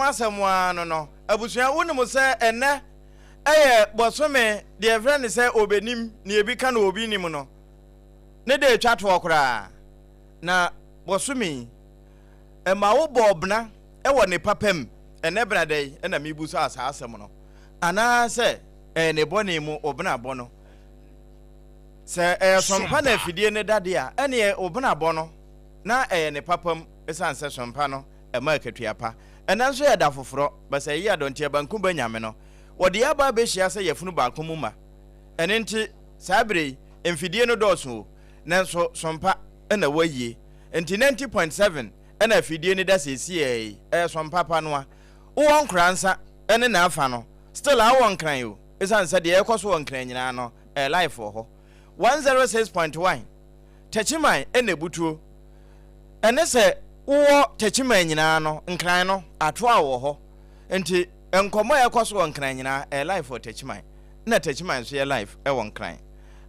asemwa no abusua wonum se ene eye bosome de friend se obenim na ebi ka na obi nim no ne de twa to okra na bosome ma wo bobna ewo ne papam ene brade na mibuso asasem no ana se ne boni mu obna bono se sompa na fidie ne dade a ene obna bono na ne papam esanse sompa no ma ketuapa enanso ya da foforo basa yi adonte banku banyame no wode ya ba be hia se yefunu ba komu ma enenti sabre emfidie no doso nanso sompa na waye enti 90.7 na fidie ni da sesi sompa pa no a wo nkransa ene na afa no still a wo nkran yo esanse de ekoso wo nkran nyina no life ho 106.1 techiman ene butuo ene se wo techiman nyina no nkran no ato a wo ho enti enkomo ekoso wo nkran nyina life for techiman na techiman so ye life wo nkran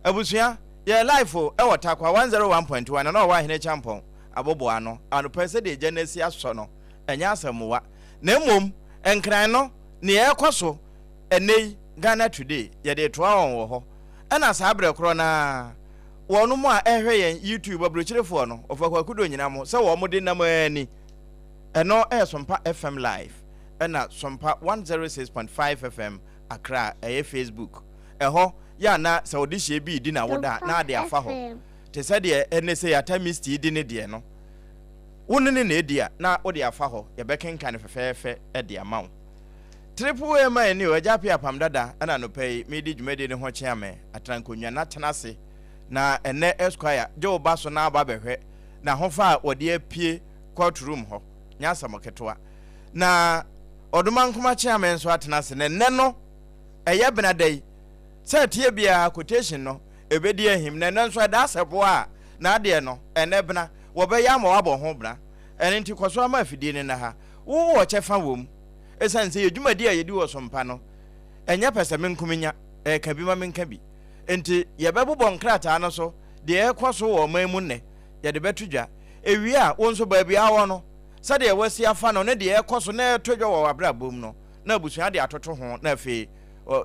abusua ye life wo takwa 101.1 na no wa hene champon abobo ano pese de genesi aso no enya asamuwa na mmom enkran no ne ekoso enei Ghana today ye de to awon wo ho ana sabre kro na wonu mu a ehwe yen YouTube abrochirefo no ofakwakudo nyina mo se wo mo de nam ani eno Sompa FM live ena Sompa 106.5 FM Accra Facebook eho ya na se odihye bi di na woda na ade afa ho te se de ene se yata misti di ne de no wonu ne na edia na ode afa ho ye bekenkan fefefe e de amawo triple A man ni ojapi Apam Dadaa ana no pay medi dwumede ne ho chiame atrankonwa na tenase na ene esquire jo baso na aba behwe na hofa wode apie courtroom ho nya samoketoa na oduma nkoma chiame nso atenase ne no eye benadai se tie bia quotation no ebedi ahim ne nso da asebo a na ade no ene bena wo be ya ma wabo ho bra ene nti kwaso ama afidie ne na ha wo chefa wom esanse yedwumadi a yedi wo sompa no enya pese menkuminya kabi ma menkabi enti yebebo nkrata no so de ekoso wo mamu ne yede betudwa ewie a wonso ba bia wo no sade ye wasi afa no ne de ekoso na etodwa wo abrabom no na abusua de atoto ho na afi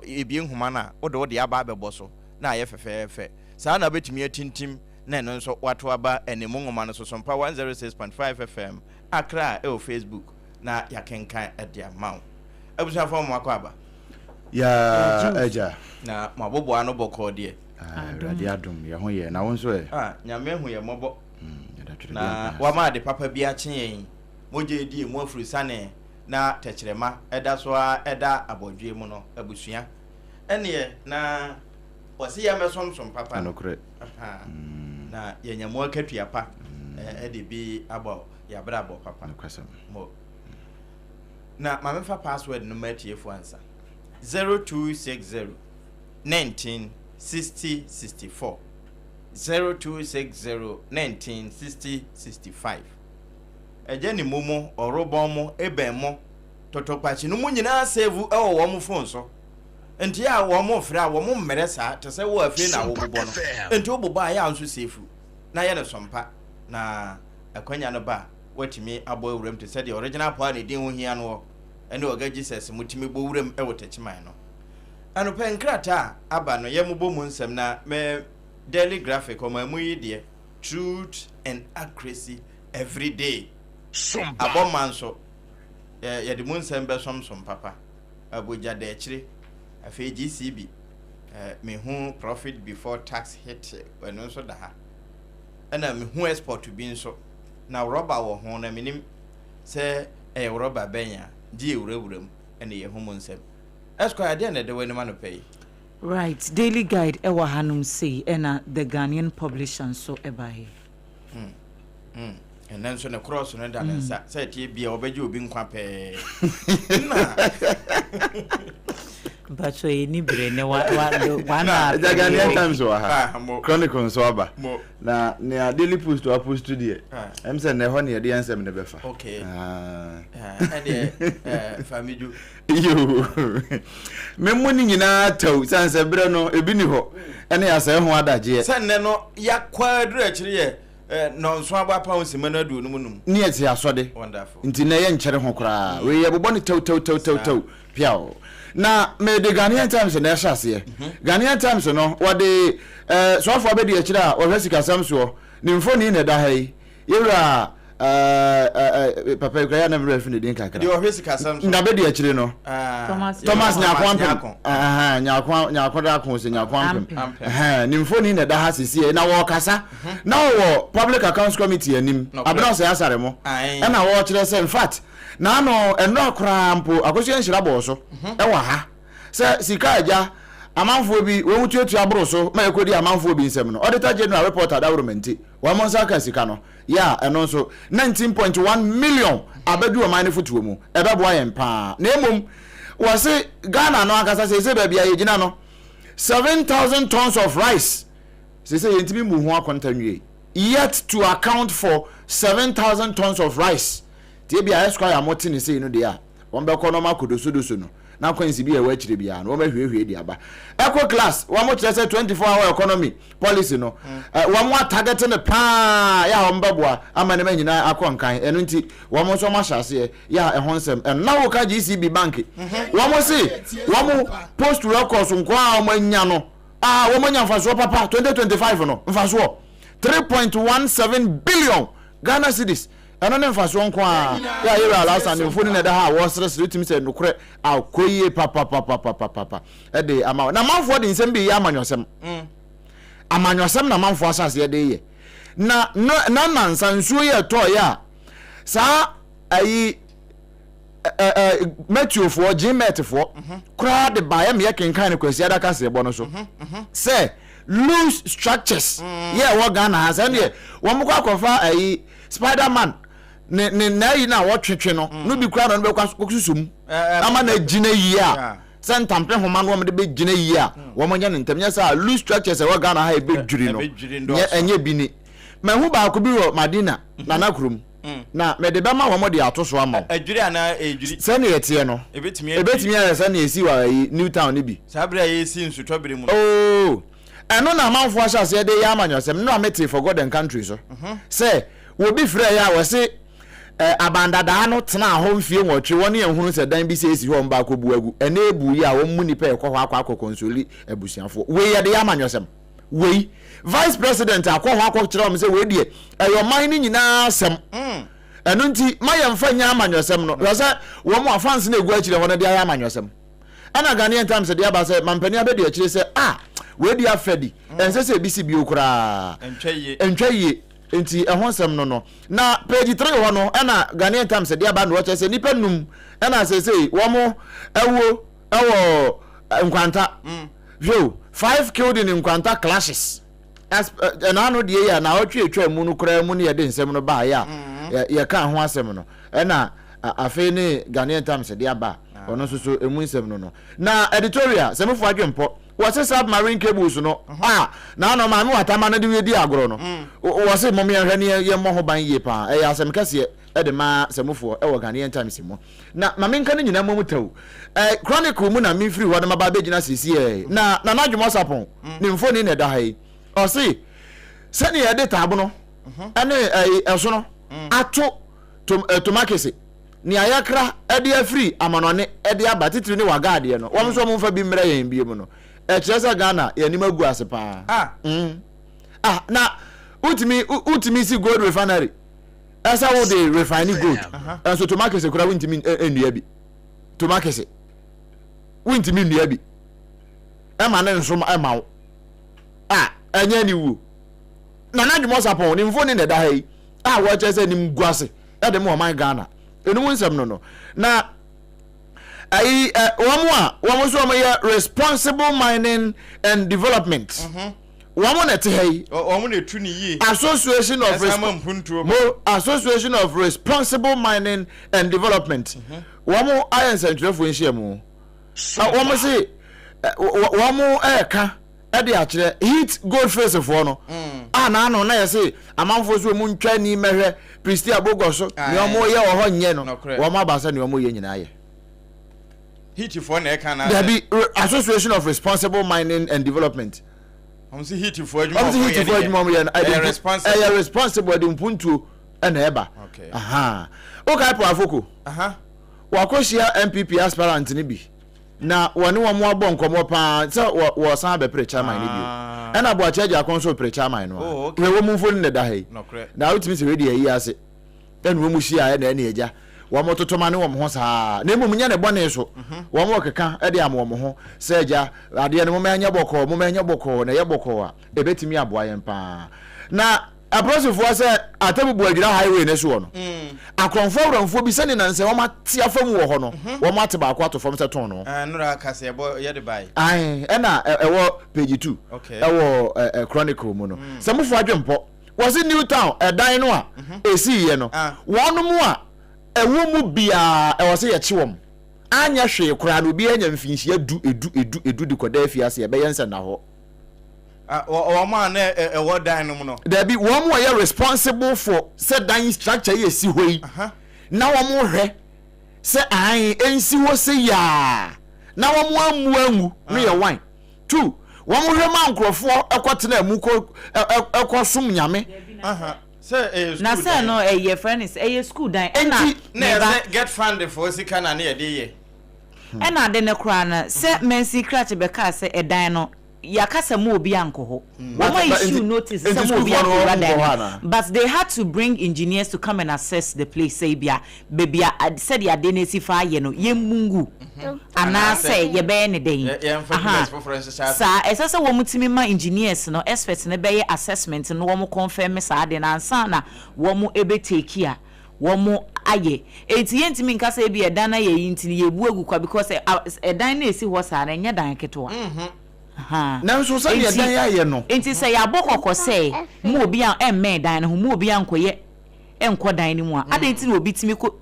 ebi nhuma na wo de aba abeboso na ye fefefe saa na betumi atintim na no nso wato aba enemu nhoma no so Sompa 106.5 FM Accra Facebook na yakenkan edia maw abusa fo mo akwaba ya eja na mabobo ano boko de radi adum ye ho ye na wonso nyame hu ye mobo na wa ma de papa bi a chen moje di mu afuru sane na techirema eda so eda abodwe mu no abusua ene na wasi ya mesomsom papa anokre na ye nyamu akatuapa ede bi abo ya brabo papa nokwasam mo na mamefa password no matiefu ansa 0260 19 60 64 0260 19 60 65 ejeni momo orobomo ebemo totopachi no munyina save ewo wo mo phone so enti a wo mo fra wo mo mmeresa te se wo afi na wo bobo no enti wo bobo aya anso save na ye ne Sompa na akwanya no ba watimi abo awuram te said the original part ne din ho hia no ene oga Jesus mutimi bo wuram e wotachiman no anope nkrata aba no ye mubo mu nsem na me daily graphic o ma muyi de truth and accuracy every day aboma so ye de mu nsem be somsom papa aboja de chire afi GCB me hu profit before tax hit eno so da ha ana me hu export bi nso na rubber wo ho na minim se rubber benya di ewurawuram ene ye homo nsem esquire de na de wani ma no pay right daily guide ewa hanum say ena the Ghanaian publisher so ebahe and then so na cross no da nsa say tie bia obeje obi nkwa pe na but so ni bre ne wa the Ghanaian Times wa ha Chronicle so aba na ne daily post wa post today em say na ho ne de ansem ne befa okay and famiju yo memmo ni nyina taw sanse bre no ebi ni ho ene ya say ho adaje sanne no ya kwadru akiri ye no so aba pounds menadu no munum ne ati asode wonderful nti na ye nkyere ho kra we ye bobɔ ne tew piao na me de Ghanaian Times na ɛhyɛ ase Ghanaian Times no wɔde so afọ abedi akira a wɔhwɛ sika samso ne mfoni na da ha yi yewra papa ikaya na mre fini din kakra de wɔhwɛ sika samso na bedi akire no Thomas nyakwampem nyakwa ko se nyakwampem ne mfoni na da ha sisi na wɔ kasa na wɔ public accounts committee anim abena so yasare mo na wɔ kyerɛ sɛ in fact na no eno akra mpo akosua nhira bɔ so wɔ ha sɛ sika agya amanfo bi wo mutuatu abro so ma ekodi amanfo bi nsɛm no auditor general report adawromenti wa monsa ka sika no ya eno so 19.1 million abadu o mine fotuo mu ebebo ayen pa na emom wo se Ghana no akasa se ba bia yegina no 7,000 tons of rice se yentimi mu ho akontanwie yet to account for 7,000 tons of rice tie bia esquire amotini se no dia won be kono makodosodoso no na kwansi bia wa kire bia no wo mahwehwe di aba eco class wo mo kire se 24-hour economy policy no wo mo target ne pa ya wo mbeboa ama ne manyina akonkan eno nti wo mo so ma hyase ya ehonsem na wo ka GCB bank wo mo se wo mo post records nko a wo manya no wo manya mfaso papa 2025 no mfaso 3.17 billion Ghana cedis eno ne mfaso nko a ya yera last and mfoni na da ha wo sere timi se nokure akoye papa de ama na manfo de nsem bi ya amanyosem amanyosem na manfo asase de ye na nansansuo ye to ya sa ayi metufo gmetfo kura de ba ya me kenkan ne kwasi adaka se bo no so say loose structures yeah wo Ghana has and ye wo mko akofa ayi Spider-Man ne na yi na wo twetwe no no bi kura no be kwasusum ama na gina yi a sentampe homa no mo de be gina yi a wo mo nya ne ntamnya sa loose structures wo Ghana ha e be dwiri no enye bi ni ma hu ba ko bi wo Madina na nakrum na me de be ma wo mo de atoso ama adwiri ana ejwiri se ne yete no ebetimi ya se na esi wa New Town ni bi sabra ye esi nsutwabere mu oh eno na manfo asase de ya amanyosem no amete for God and country so say wo bi frɛ ya wo se Apam Dadaa no tena ho mfie nwotwe woni ehunu se dan bi se esi ho mba ko buagu ene ebu ya wo mu nipa ekɔ hɔ akɔ konsoli abusiafo we ye de ya amanyosem we vice president akɔ hɔ akɔ kyerɛ o se we die eyo man ni nyina asɛm eno nti mayemfa nya amanyosem no yo se wo mu afans na egu akyire hɔ no de ya amanyosem ana Ghanaian Times de aba se mampani abedi akyire se we di afedi ense se bisi bi okura entwaye enti ehonsem no na page 3 ho no na Ghanaian Times de aba no che se nipa num na se wo mo ewo nkwanta view 5 killed in nkwanta clashes as na no de ya na otwe mu no kura mu ne ye de nsem no ba ya ye ka ho asem no na afi ne Ghanaian Times de aba ono so emu nsem no na editorial semfo adwempo wose submarine cables no na no ma me watama na de wedi agoro no wose momme hwe ne ye mo ho ban ye pa e asem kase e de ma semfo e wo Ghanaian Times mo na ma me nka ne nyina mo mutaw chronicle mu na me free ho de ma ba begina sisi na nadwemo sapon ne mfoni ne da hai o se se ne ye de tabo no ene eso no ato tomakese ni ayakra ede afri amanone ede abatitiri ne wagade no wo so mo mfa bi mra yen bi mu no echesa Ghana ya ni magu ase pa na utimi si gold refinery esa wo de refine gold so tomakese kura wintimi enua bi tomakese wintimi enua bi e ma ne nso e ma wo enya ni wu na nadwemo sapon ni mfoni ne da ha yi wo chese ni mgu ase e de mo man Ghana enu nsem no na ai womo so mo ye responsible mining and development womo na te hai womo na tu ni yi association of responsible mining and development womo ayen centrefo nhia womo se womo eka e de akire hit gold face for no na no na ye se amanfo so mu ntwa ni mehwe Pristia Bogoso ni omo ye wo ho nye no wo ma ba se ni omo ye nyina ye hit for na eka na there be association of responsible mining and development I'm see hit for you. I'm see hit for you mom yen. I responsible de mpuntu na eba. Okay. Aha. Okay po afoko. Aha. Wakoshia MPP aspirant ni bi. Na woni wo mo abọ nkomo pa se wo san be pre chairman ni bi. Na bo acheja akonso pre chairman no. We wo mu foni ne da hai. Na utimi se ready ayi ase. En wo mu shia na na eja. Wo mo totoma ne wo mo ho saa. Na emu nya ne bone so. Wo mo keka e de am wo mo ho. Se eja ade ne mo ma nya bokọ na ye bokọ a ebetimi aboa yen pa. Na aprosifo se atabubu adwira highway ne so no. Akronfo wramfo bi se ne nanse wo mate afam wo ho no. Wo mate ba akwa to fam se ton no. Nura kase ebo ye de bai. Ai na ewo page 2. Ewo chronicle mu no. Se mufo adwempo. Wo se New Town edan no a esi ye no. Wonu mu a ewo mu bia ewo se ye chiwom. Anya hwe kura no bi anya mfinhia edu de koda afiase ye be yense na ho. O ma na ewo dan no mu no. There be one more you responsible for said dan structure ye si hoi. Na wo mo hwe se an ensi wo se ya. Na wo mo amu no ye wan. 2 wo mo hwe ma nkrofo ekotena mu ko ekosom nyame. Na say no your friend is school dan na get funded for sika na na ye de ye. Na de ne kra na say mensi kra be ka say edan no yakasa mo obi anko ho. Why issue notice say mo obi anko, but they had to bring engineers to come and assess the place. Say bia baby said ya denesi fa ye no ye mungu ana say ye be ne den sa esase wo mutimi ma engineers no experts ne be assessment no wo mo confirm sa de na ansa na wo mo ebe take a wo mo aye enti yentimi nka say bia dan na ye yintini ye bu egu kwa because dan na esi ho sa na nya dan keto na so say dan ya ye no enti say ya bokoko say mo obi an emme dan ho mo obi an koye enko dan ni mu a adenti na obi timi ko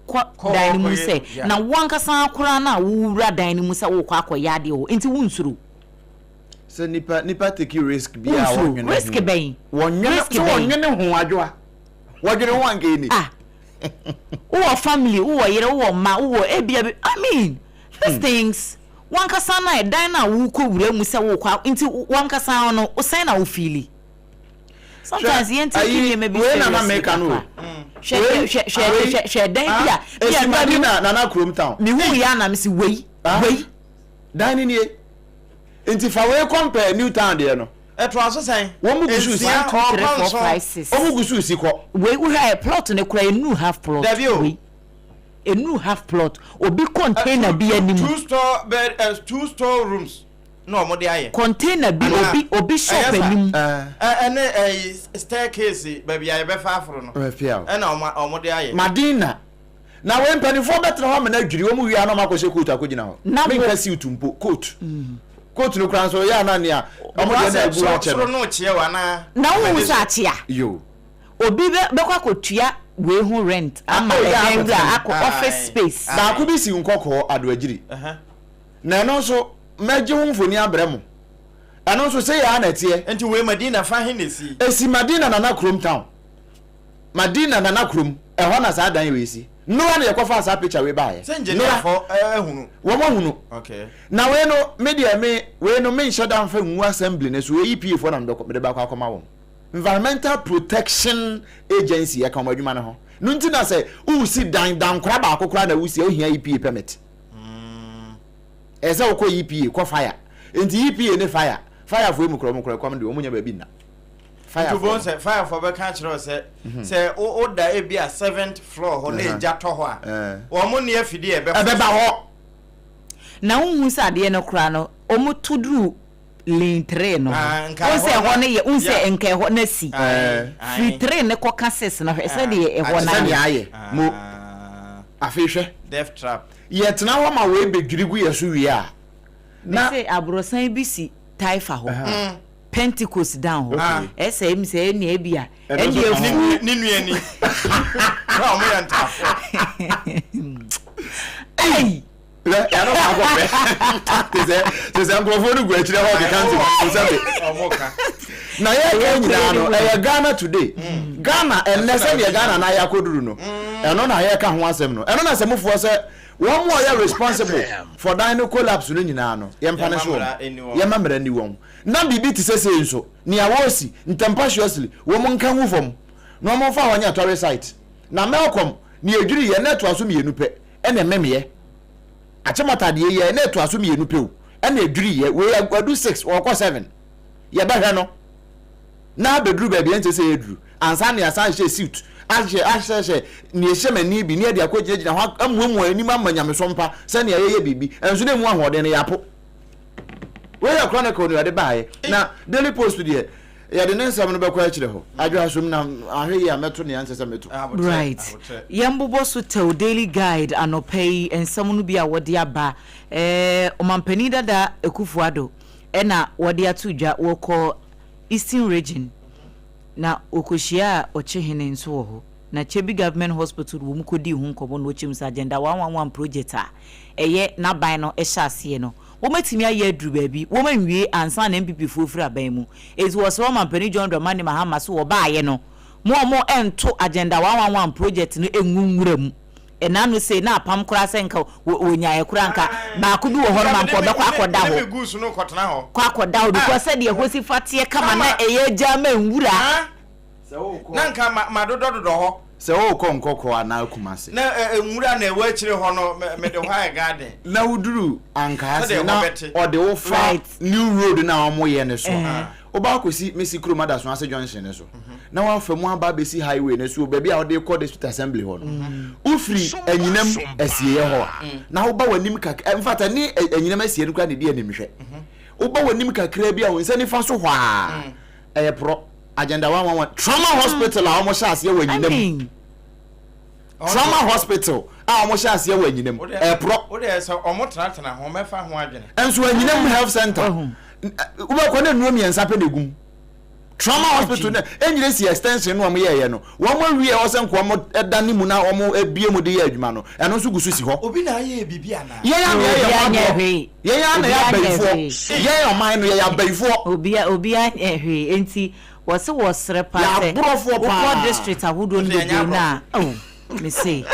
dan ni mu say na wankasa akora na wura dan ni mu say wo kwa akoya de ho enti wunsuru so nipa take risk bia wonwene risk ben wonwene ho adwoa wodwere wange ni who family who yere who ma who ebia I mean these things wankasa na dan na wo ko wura mu se wo kwa nti wankasa no o sai na wo feeli sometimes yent take me be na make no she dan bia na Chrome Town me hu ya na me si wei dan ni nti fa we compare New Town de no to aso san wo mu gusu si 1 2 3 4 5 6 wo mu gusu si ko we have plot ne kura enu half plot a new half plot obi container bi anim 2 store rooms no mo de aye container bi obi shop anim staircase baby aye be fa afro no na o mo de aye Madina na we mpanifo betre ho me na dwiri wo mu wi ana makose coat akogina ho me nka si utumpo coat no kran so ya na ne o mo de na ebu a che no che wa na wo so achia yo obi be kwa kotua we hu rent ama akọ office space ba ko bi si nkokọ adoagiri na no so meje hu mfoni abremo ano so say ya na tie enti we Madina fa henesi esi Madina na Chrome Town Madina na Chrome ho na sa dan we si no one ye kofa sa picture we ba ye no for hunu wo mo hunu okay na we no media we no me shada mfa nwu assembly ne so EPA fo na mdoko me ba kwa akoma wo Environmental Protection Agency ya kama adwuma ne ho no nti na say u si dan kora ba akokora na u si ohia EPA permit eza ukọ EPA ko fire enti EPA ne fire fo emu kora kwam de omunya ba bi na fire for be catch ro say o da e bia 7th floor ho na eja to ho a wo mo ne afidi e be ba ho na hu sa de no kora no o mo tuduru lane 3 no o se ho ne ye unse enka ho na si free 3 ne ko cases na se de e ho na ye mo afihwe death trap ye tena ho ma we bedwirigu ye so wi a na say abrosan bi si taifa ho Pentecost down ho SM say ni ebia e de ni nuani na mo ya ntafo ei ya no ma go be se ambrofo gu akire ho de kanti sabe omoka na ye nyina no e Ghana today Ghana enne se ye Ghana na ya koduru no eno na ye ka ho asem no eno na se mufo se one more you responsible for dino collapse no nyina no ye mpa ne so ye mamra ni won na bibi ti sese nso ni awosi tempestuously wo mo nka hu fom no mo fa wanya tourist site na melcom ni edwiri ye na to aso mienu pe ene memye achemata de ye na to aso mienu pe o ene edwiri ye we adu 6 or 7 ye ba hwe no na bedru ba bi ente se edru ansa ne asan hye suit ahye ni ehemani bi ne de akogina ho amuamu ani mamma nyamesompa se ne ye bibi enso ne mu ahode ne yapo we ya chronicle no de baaye na daily post de ya de nsam no bekwa akire ho adwa asom na ahwe ya meto ne ansesa meto right yambobo so tel daily guide anopay ensam no bi a wode aba omampani dada ekufuado na wode atudwa woko Eastern region na okoshia ochehene nso ho na Chebi government hospital wo mukodi hu nkobo no chimsa agenda 111 project a eye na ban no ehyaase no wo matimi aye aduru baabi wo manwie ansa na MPP fofura ban mu it was one Mampani John Dramani Mahama so wo baaye no mo ento agenda 111 project no enwunwura mu enanu say na apam kura senka wonyaye kura nka ba ko bi wo ho man ko be kwa akoda ho me gusu no kotena ho kwa akoda ho because said ye hosi fatie kama na eye jama nwura na nka madododo ho se wo ko nkoko ana akumase na nwura na ewa akire ho no me de ho garden na wuduru anka ase na ode wo fa new road na omo ye ne so oba akosi mesi kromada so ase junction ne so na wa fa mu aba besi highway ne so baabi a ode call district assembly ho no ufri anyinam asiye ho na wo ba wanim kaka in fact ni anyinam asiye no kwa ne di animhwe wo ba wanim kakra bi a won sani fa so hwa pro agenda 111 trauma hospital a omo sha asiye wanyinam trauma hospital a omo sha asiye wanyinam pro wo de so omo tratana ho mefa ho adwene enso wanyinam health center wo ba ko na nuo miensa pe negum trauma hospital na enyire si extension no omo ye no wo mo wie o se nko omo edane mu na omo ebie mu de ye adwuma no eno so gusu si ho obi na ye bibia na ye ya na ya baifo ye o man no ye ya baifo obi ehwe enti wose wosre pa se ko district ahodo no na oh me say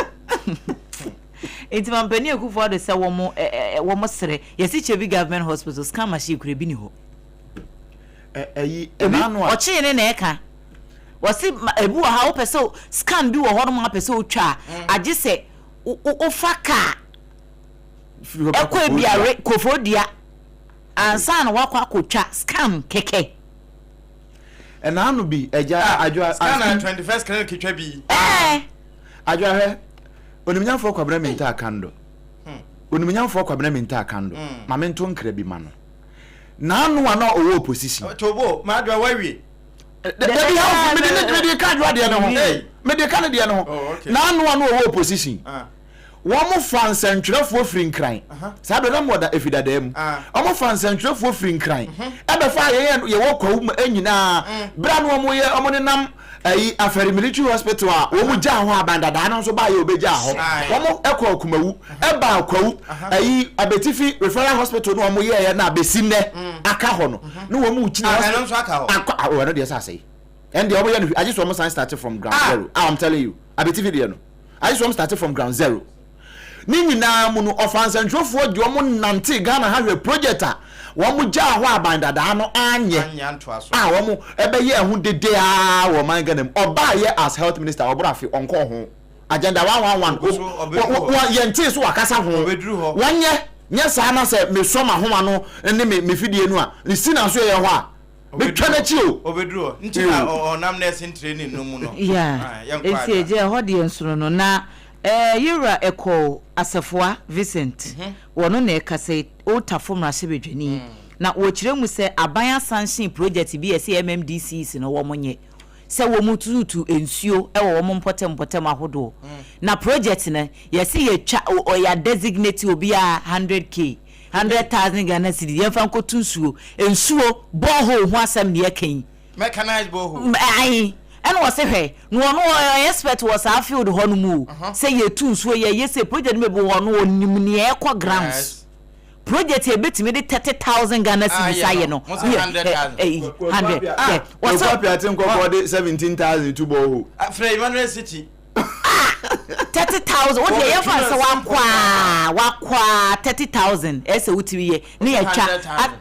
enti Mampani Akufo de se wo mo sere yesi Chebi government hospital scan machine kure bi ni ho enanu a ochi ne na eka wose ebu ha wo pese scan bi wo ho no ma pese o twa age se o faka ekwa biare kofodia ansa na wakwa akotwa scan keke enanu bi eja adwa scan 21st clinic kitwa bi adwa he onimnyafo kwabra menta akando onimnyafo kwabra menta akando mamento nkra bi ma no nanu ana owo opposition tobo ma adwa wawie Debi ha me de ka adwa de no ho me de ka ne de no ho nanu ana owo opposition wo mo fansantwerefo firi nkran sa do na moda efidadam o mo fansantwerefo firi nkran e be fa ye wo kwawu anyina bra no mo ye o mo ne nam ayi aferi military hospital a wo mu ja ho Apam Dadaa no so ba ye obeja ho wo mo ekwa akumawu e ba kwawu ayi abetifi referral hospital no mo ye na abesi ne aka ho no no wo mu china no so aka ho o no de sa say and the obo ye no I just want to start from ground zero I'm telling you abetifi de no I just want to start from ground zero ni nyina mu no offense ntwofo de omo nante Ghana ha project a wo mu ja ho Apam Dadaa no anye wo mu ebe ye hu dede a wo man Ghana oba ye as health minister obrafi onko ho agenda 111 wo yente so wakasa ho wanye nya sa na se me so ma ho no ne me fidie no a ni sina so ye ho a me twana chi o obedru nti na onam nursing training no mu no yeah enti eje ho de ensuro no na yura eko asefoa Vincent wono na ekase otafo mrahebedwani na wo kire mu se aban sanction project bi ese MMDCs no wo monye se wo mututu ensuo e wo mpotem ahodo na project na yesi ye twa ya designate obi a 100k 100,000 Ghana cedi ye fa nkotu ensuo borehole ho asem ne yakan mechanized borehole ai and was a no expert was a field honmu say ye two so ye say project me bo no nimni e kwa grounds project e betimi de 30,000 Ghana cedis aye no 100 what's up yatin ko 17,000 to bo Frey Emmanuel City 30,000 what dey fan say wakwa 30,000 ese wutiye ne ya twa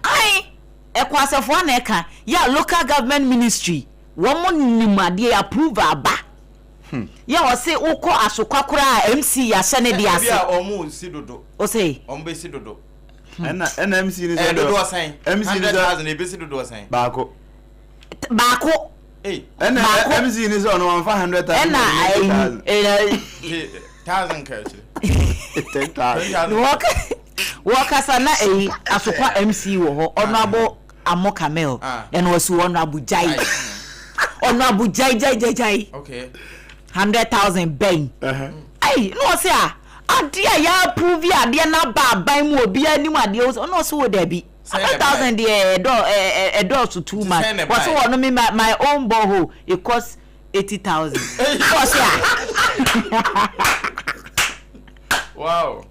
ai ekwasefo na eka ya local government ministry wo nimade approve aba ya wo say ukọ asokwa MC ya hye ne dia se omu si dodo o say ombe si dodo na MC ni say dodo asan MC ni 100,000 ebe si dodo asan baako MC ni say ono 100,000 na 1,000 cash 10,000 Wakasa na asokwa MC wo ho Honorable Amokamel and was Honorable Jai Honorable Jai okay 100,000 bang ai no say adia ya approve adia na ba mu obi anim ade no so there be 100,000 there do to 2 months what so no me my own borehole it costs 80,000 wow.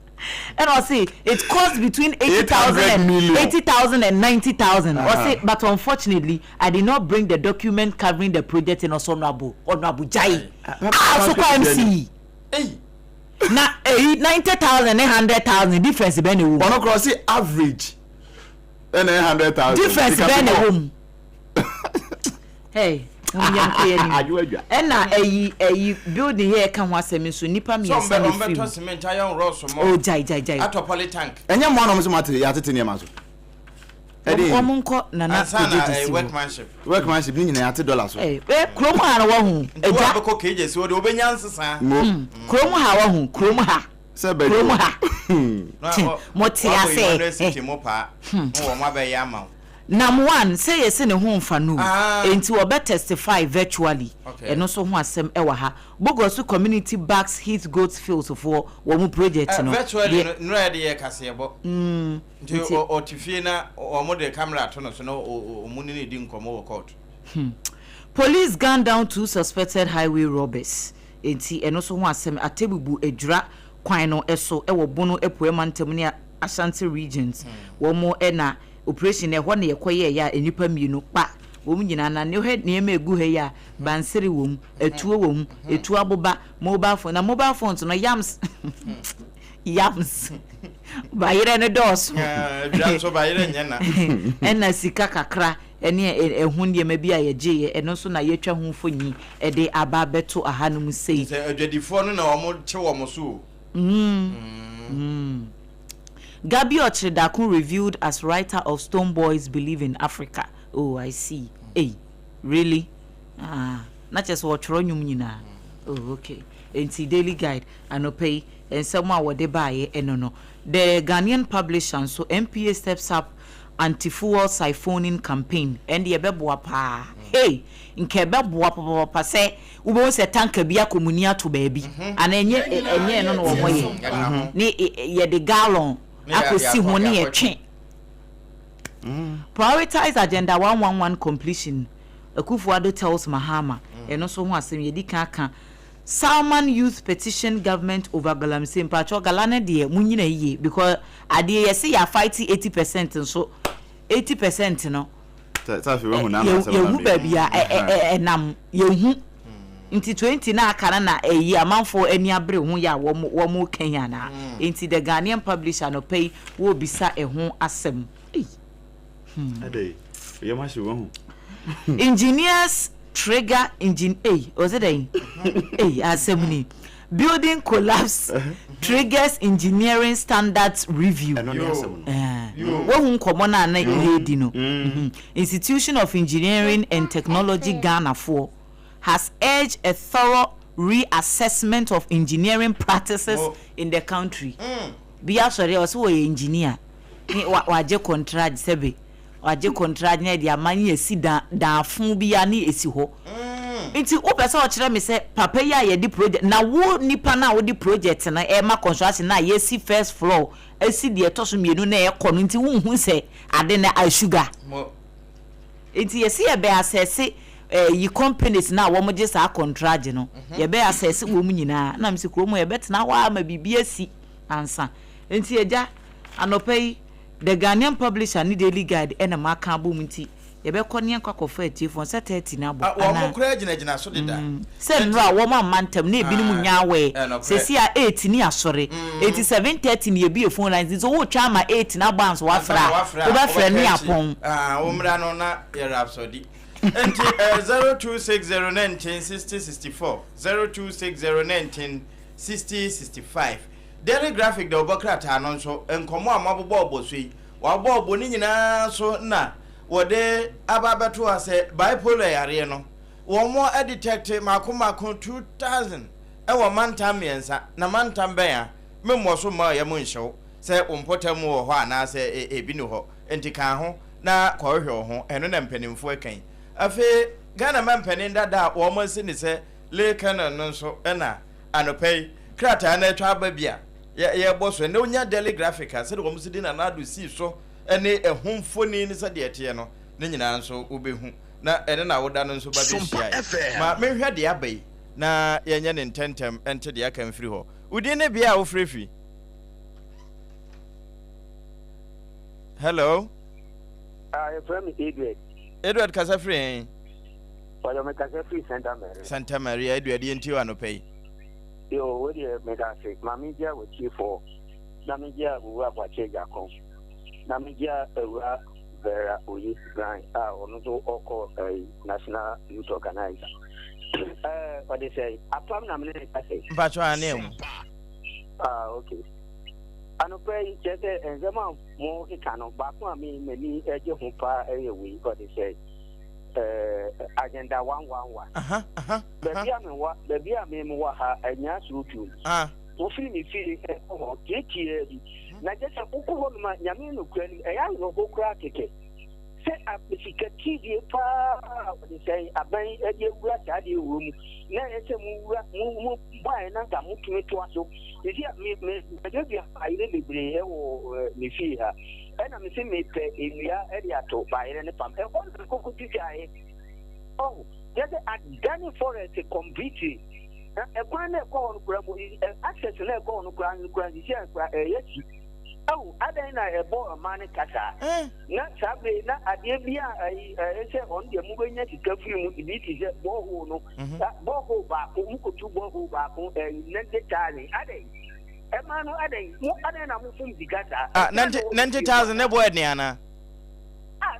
And I say it costs between 80,000 and 90,000. I say, but unfortunately, I did not bring the document covering the project in Honorable Jai. So MC. Na 90,000 and 100,000 difference be no. Ono cross average. And 100,000. Difference be no. Hey. And na building here can was a so nipa me some better cement iron rods from oh jai ato poly tank enya mo anom so mate ya tete ne ma so omunko na workmanship ni nyina ya te dollar so krom ha na wo hu eja be ko keje si wo de obenya nsesa krom ha wo hu krom ha se be krom ha mo ti ase mo pa wo ma be ya ma Number one, say yes in a home for no. Into a better testify virtually. And also who has some ewaha. Bogosu community backs his goats fields for one project. Virtually, no idea, Cassiabo. Or Tifina or model camera to no or Munini didn't come over court. Police gunned down 2 suspected highway robbers. And also who has some a table a dra quino eso ewo bono epoeman temunia Ashanti regions. One more ena. Operation e hɔ na yɛkɔyɛ ya enipa mienu pa wo nyina na ne hɛ ne egu he ya bansere wom etuo wom etu aboba mobile phone na mobile phones no yams bayire ne dos bia so bayire nya na ena sika kakra ene ehun de ma bi a yɛgye eno so na yɛtwa ho fonyi de aba beto ahanum sei se adwadifo no na omo kye wo mo so Gabi Ochredakun reviewed as writer of Stone Boys Believe in Africa. Oh, I see. Hey, really? Not just what Ronyum nyina. Oh, okay. NT Daily Guide, Anopay, and someone what they buy, and no. The Ghanaian publisher, so MPA steps up anti-fuel siphoning campaign, and the Ebeboapa. Hey, in Kebeboapa, say, Ubo se tanka bia komunia to baby, and enye no way. Ni ye the gallon. Prioritize agenda 111 completion. Akufo-Addo tells Mahama and also who asem yedi kan Salman Youth petition government over Galamsey Pacho Galana de munyina ye because ade ye say ya fight 80% so 80% no. Ta fi we hu na ye hu ba bia enam ye hu Inti 20 na akara na amanfo ani abre ho ya wo mo Kenya na inti the Ghanaian publisher no pay wo bisa ho asem ade ye ma shi wo engineers trigger engine was it asem ni building collapse triggers engineering standards review wo hu komo na di no Institution of Engineering and Technology Ghana for has urged a thorough reassessment of engineering practices in the country. Bia sorry also engineer. Ni waje contract sebe. Waje contract na dia mani esi da fun bia ni esi ho. Nti o pese o kire me say papa ya ye di project na wo nipa na wo di project na e ma construction na ye si first floor esi de etoso mienu na e kono nti wo hu say ade na a sugar. Nti ye si e be assess yi companies na wo mo je sa contract no ye be assess wo mu nyina na msi kro mo ye betena wa ma bibia si ansa enti eja anopai the Ghanaian publisher ni Daily Guide ena maka bom nti yɛbɛkɔ ne nkɔkɔfa atiefo sɛ 30 na bɔ ana wo kura gyina so deda sɛ nra wo ma mantam na ebinim nyawe sesi a 8 ni asɔre 87:30 ne ebi phone lines so wo twa ma 8 na bounce wa fra wo ba fra ne apon wo mra no na yɛ rhapsody enti 0260196064 0260196065 daily graphic da obokrata no nso enkomo amabobɔ oboso yi wa bɔ obo ni nyina so na wode ababeto ase bipolar yare no wo mo detect makomako 2000 ewo mantam yensa na mantam ben a memmo so ma yɛ mo nhyew sɛ umpotam wo hɔ ana sɛ ebi no hɔ enti kan ho na kɔhwɛ ho eno na mpanimfo akan afi Ghana man panin dada wo mo si ni sɛ lekana no nso na anopai krata na atwa ba bia ye boso ne onya daily graphic a sɛ de wo mo si di na na do si so ene ehumfoni ni sɛ de ete no ne nyina nso obehu na ene na woda no nso ba be hia ma mehwɛ de abai na yenye ne ntentem ente de aka mfiri ho udi ne bia wo frefi hello from Edward Kasafri for me Kasafri Santa Maria Edward enti wa no pay yo we dey mega sick mami dia we chief for na mi dia wo akwache jakon na mi dia ewa vera oyi gran onu so oko national youth organizer what they say apam na me say mpacho anem okay ano pay chete enzema mo ikano ba ko ami mani eje ho pa eyewi what they say agenda 111 baby ame mo wa ha anya sutu wo fi mi fi ho kekie bi na je se kokko no ma nyame no kwani eya no kokura keke se aplikati die pa de sei aban eje wura ta de wo mu na ese mu wura mu bai na ga mu tumi to aso isi me je bi ayire bebre wo mi fi ha ena mi se me pe enua e dia to bai ne pam e ko kokko ti ai oh yes adani forest completely e kwa na ko on kura mo access na ko on kura isi kura yes oh adan na ebo man kata na sabe na ade bia ese on de mu benya sika firi mu bi ti se boho no boho ba ko mu ko tu boho ba ko na de tani adan e ma no adan mu adan na mu fum digata 90,000 ne boy ni ana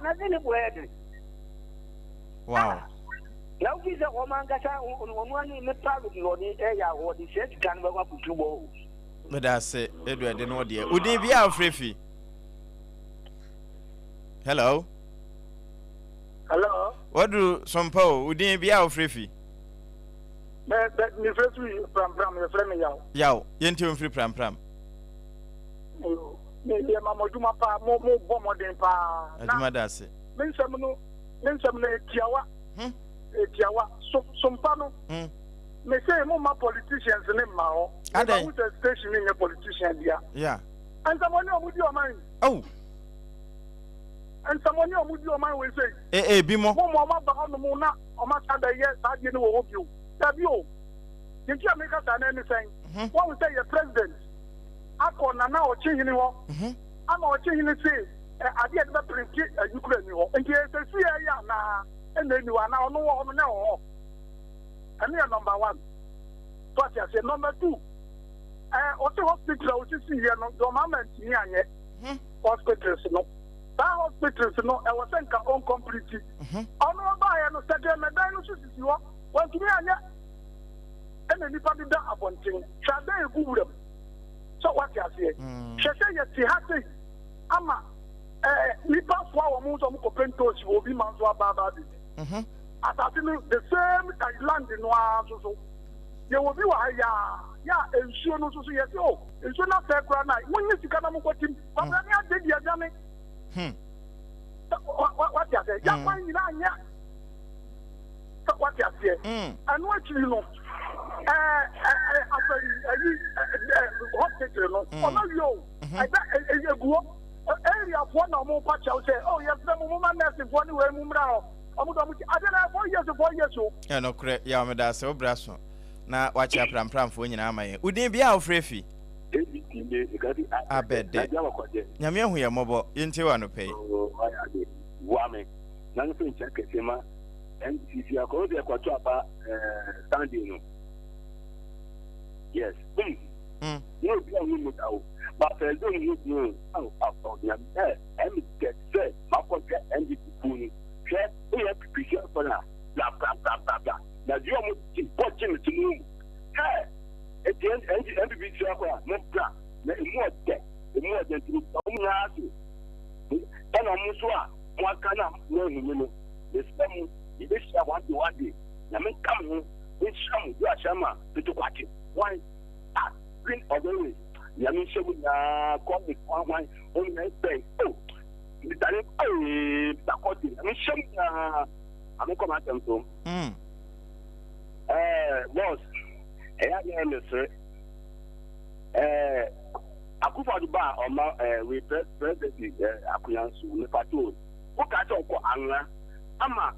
na de boy ade wow now we say woman gasa on me private no ni ya wo di set kan ba ku tubo but I say Edward no dey udi bia frefi hello what do Sompa udi bia frefi me frefi pram me frame yaw yenti on free pram me ye mamoduma pa mo bomodin pa aduma da se mensam no etiawa Sompa no me say mo ma politicians ne ma ho adai the station in a politician dia yeah and someone omudi o man oh and someone omudi o man we say bi mo ma ba ho no mo na o ma sada ye sa die ne wo ho bi o da bi o yenti America sa na ni sen what we say your president akona na o chi hini ho ama o chi hini say ade de print Ukraine ho enti se si ya na eni wa na onu wo na ho and number 1 but I say number 2 also hospital which is here no government ni anye hospitals no that hospitals no e was think on complete onu ba ya no second me dan no sisi wo want to me anye eni nipa bi da abontin trade egwurem so what I say shese ye ti hate ama nipa fo a wo mu so mu ko pentos wo bi manzo ababa bi the same land in so you will be ya ensure no so yes oh ensure na fair crowd na when you sika na mo kwatim but na ya dey dia jame what ya say ya kwan ina anya what ya say and what you know after hospital no o yo I bet go area for na mo pa say oh yes na mo ma nurse for ni we mu mra adena 4 years o no kre ya me da se obraso na wachi pram fo nyina amaye udin bia o frefi abede nyame hu ye mobo yenti wa no pay na nso nkyɛn kɛse ma NCC akɔrɔ de akɔto aba Sunday no yes no obi a wɔn mu da o but ɛdɔm no no aw ya ɛmi kɛse makɔhwɛ NDP kunu hwɛ oyɛ pipisi afɔra bla bla bla bla bla na di wɔn ti bɔkye ne ti mu eti NDP ti akɔra mo bla na emu ɔdɛ nti wɔn nyinaa so ɛna wɔn nso a wɔn aka na wɔn ehu no yɛsɛ mu yɛbɛhyia one day na menka mo ho nhyia mo yɛ ahyia ma tutu kwakye wɔn a green ɔbɛwe na menhyia mu nyinaa kɔmi wɔn wɔn nyinaa bɛn bitane bitakɔte na menhyia mu nyinaa amekɔ ma atɛm so boss ɛyɛ adeɛ ɛmɛsere akufado ba ọma we president akuyansu ne pato ko ka to ko anra ama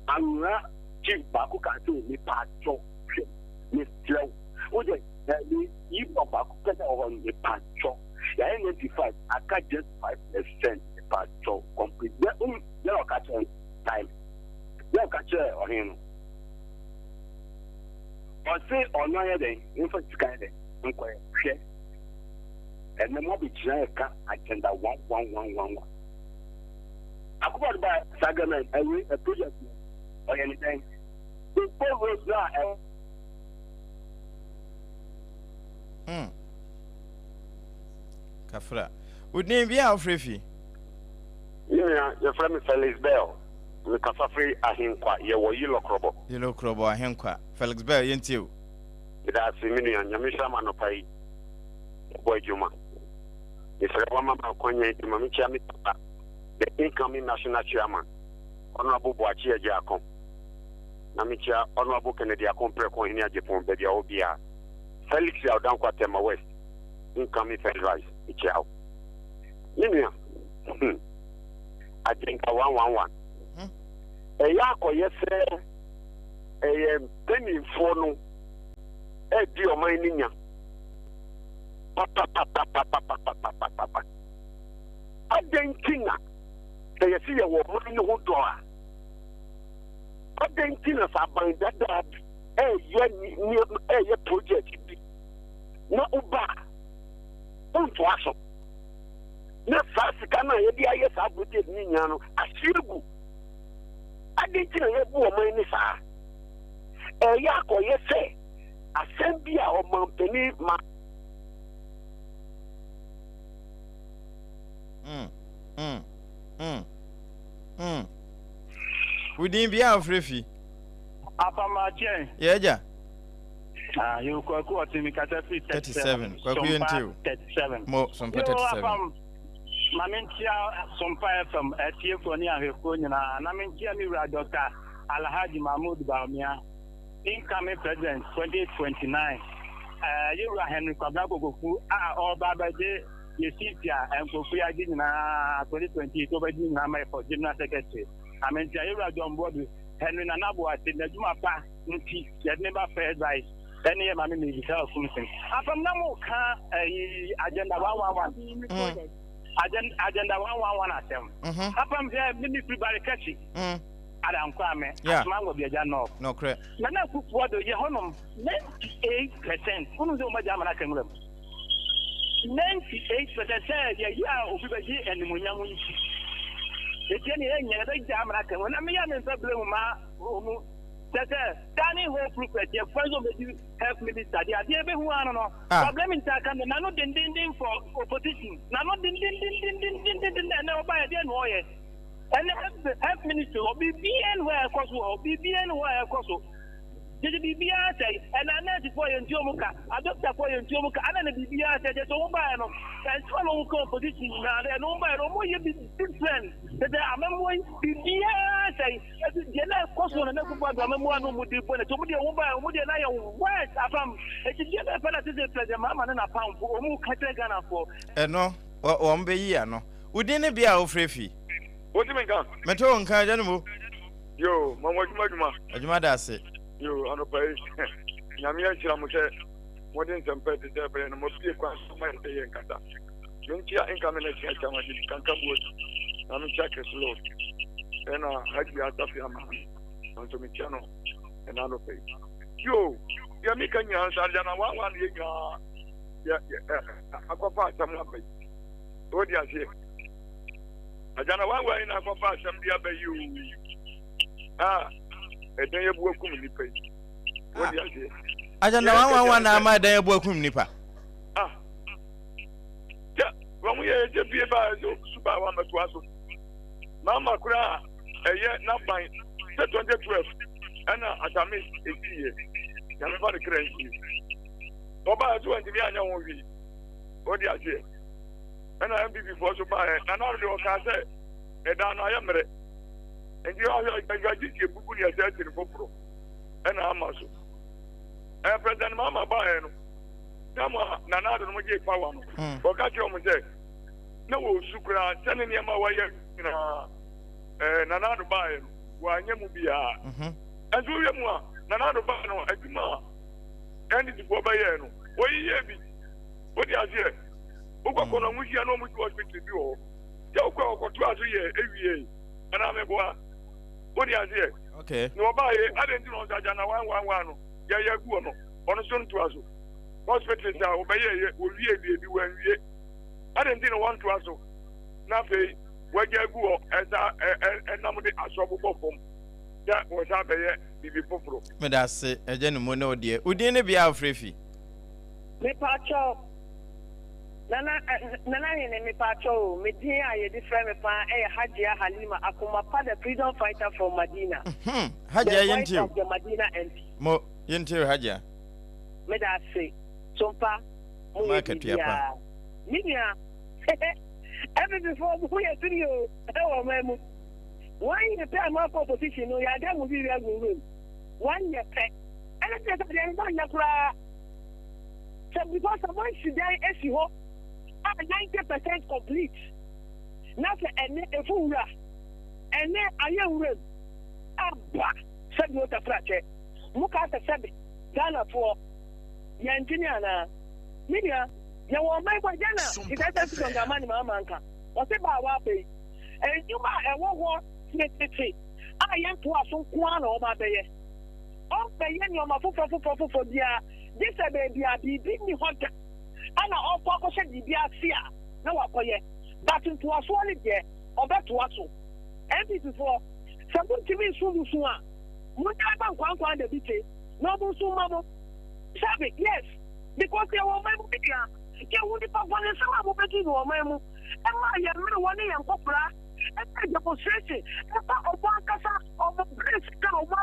anra chief ba ko ka to ni pato ni flow o je ni yi papa ko ka to ni pato ya 95 aka just 5% ni pato complete ya o ka to time ya o ka che ohinu o se ono ya de info sky de nko hwe and then what be Jamaica agenda 1111. According by Sagaman, a project or anything. The four roads now. Kafra. Would name be our free? Yeah, your friend Felix Bell. The Casafri Ahinkwa, you were yellow crobble. Yellow crobble, Ahinkwa. Felix Bell, ain't you? That's a million, Yamisha Manopai. Boy Juma. It's a woman Konya Mamicha, the incoming national chairman, Honorable Boachia Jacom. Namicha, Honorable Kennedy Acompreco in Japan, Bedia Obia. Felix Yaudanquatema West, incoming Federal, Ichao. Nimia, I think 111. A yako, yes, sir. A penny for no, a dear mining. Adentina, they see a woman who draw. Adentina, Apam Dadaa, a project. No Uba, don't wash up. No Sassicana, yes, I would get Nino, a shibu. Adentina, a woman is a yako, yes, say, a Sambia or Montpellier. We didn't be our free. Apamache. Yeah. You could go to me 37. 37. More Sompa 37. Mamintia Sompa from Ethioponia, and Namintia Mira Doctor Alhaji Mahmoud Baumia, incoming president 2029. You are Henry Kabago, or Baba J. Yesipia and Kofuya Gina 2020 over Nama for General Secretary. I mean, Jaira John Bodu, Henry Nanabua, the Juma Pa, Nti, that never fared by any of my ministers. Apam Namo Agenda 111. Agenda 111 at them. Apam there, Ministry Barakachi. Adam Kwame, Mango Biajano. No crap. Nana Kukwado, Yehonum, 98%. Who knows what Jamana can live? 98% said, yeah, Obibaji and Munyamu. It's any Jamaican. When I'm young and problem, Danny will prove that your friends will help me study. I did one or problem in Takan, and I'm not ding for opposition. I'm not ding, and now by a day, lawyer. And the health minister will be BN where Kosovo, BBN where Kosovo. Did it be BRT and I know for you in Jomuka, I don't for you in Jomuka, and then the BRT, there's no buy and follow competition now, and no buy, no more you be different. That I remember the BRT, the last Kosovo and never bought a memoir no more different. Somebody won't buy a wood and I am wet. Apam, it's a general penalty for the mamma and a pound for whom Catagana for. And no, one be ya no. We didn't be our free. What do you mean? Meto and Kajanu. Yo, Mamma, Ajumada said. You on a place. Yamia Chiramuse, more than some petty and most people and Kata. Juntia incoming at Yamadi can come with. I'm check is low. and Haji Atafiama, and to Michano, and other pay. Yo, Yamikan Sarjana 1 year, Aquafa, some of it. What do you say? Ajana 1 way in Aquafa, some the you. A day of work in the pay. What do you say? Ajana 1 ama day of work nipa. When we are just be about Super 1 Maswaso. Mama Kura, a year not by 2012, and as I miss a year. Everybody crazy. Oba 20 years, what do you say? And I am before so by and all the Ocase, and I am ready. And you are just a book yourself in Popro, and I'm also. And President Mama Bayano, Nama, Nana, don't get power. Or catch your mistake. No, Sukra, sending him away. Nanado Bayan, Wanyamubia, and do you more? Nanado Bano, and Dima, and it's for Bayano. What do you be? What do you say? Ukakona mushi ya no mushi wa kitibiyo. Ya kwa 2 years every year. And I'm a boy. What do you say? Okay. No buy I didn't know that Jana 111. Ya guano. On a son to us. Hospitals are obey will be when we I didn't want to us. Nothing. Where you go as a number of trouble from that was up there before. But that's a gentleman, dear. Would you be our free? Me pacho Nana me pacho me dear I different me pa Hajia Halima Akuma pa the freedom fighter from Medina. Hajia Yinti the Medina MP. Mo Yinti Hajia. Me that say Sompa Market Yapa. Minia every before we are studio why you pay more opposition no ya dem will be real room 1 year pay and I said dem don yakura so because someone should die as you hope 90% complete now say and full ra and then aye room abba said no ta frache muka ta sabe Ghana for ya engineer na media ya wo mai kwa jana ita ta songa mani mama nka o se ba wa be and you ma e wo tete aya to aso kwa na o ma be ye o be ye ni o ma fofo dia this baby a bibi ni hoda ana o ko she bibi asia na wa koye but to aso ni de o be to aso MP for some timi sulu a mo ta ba nkwa de bite no bo su mamo sabe yes because they were my media ke wudi pa bone sama mo beti no mamu e ma ya me woni yan kopra e ta demonstration e pa obo akasa obo break ka obo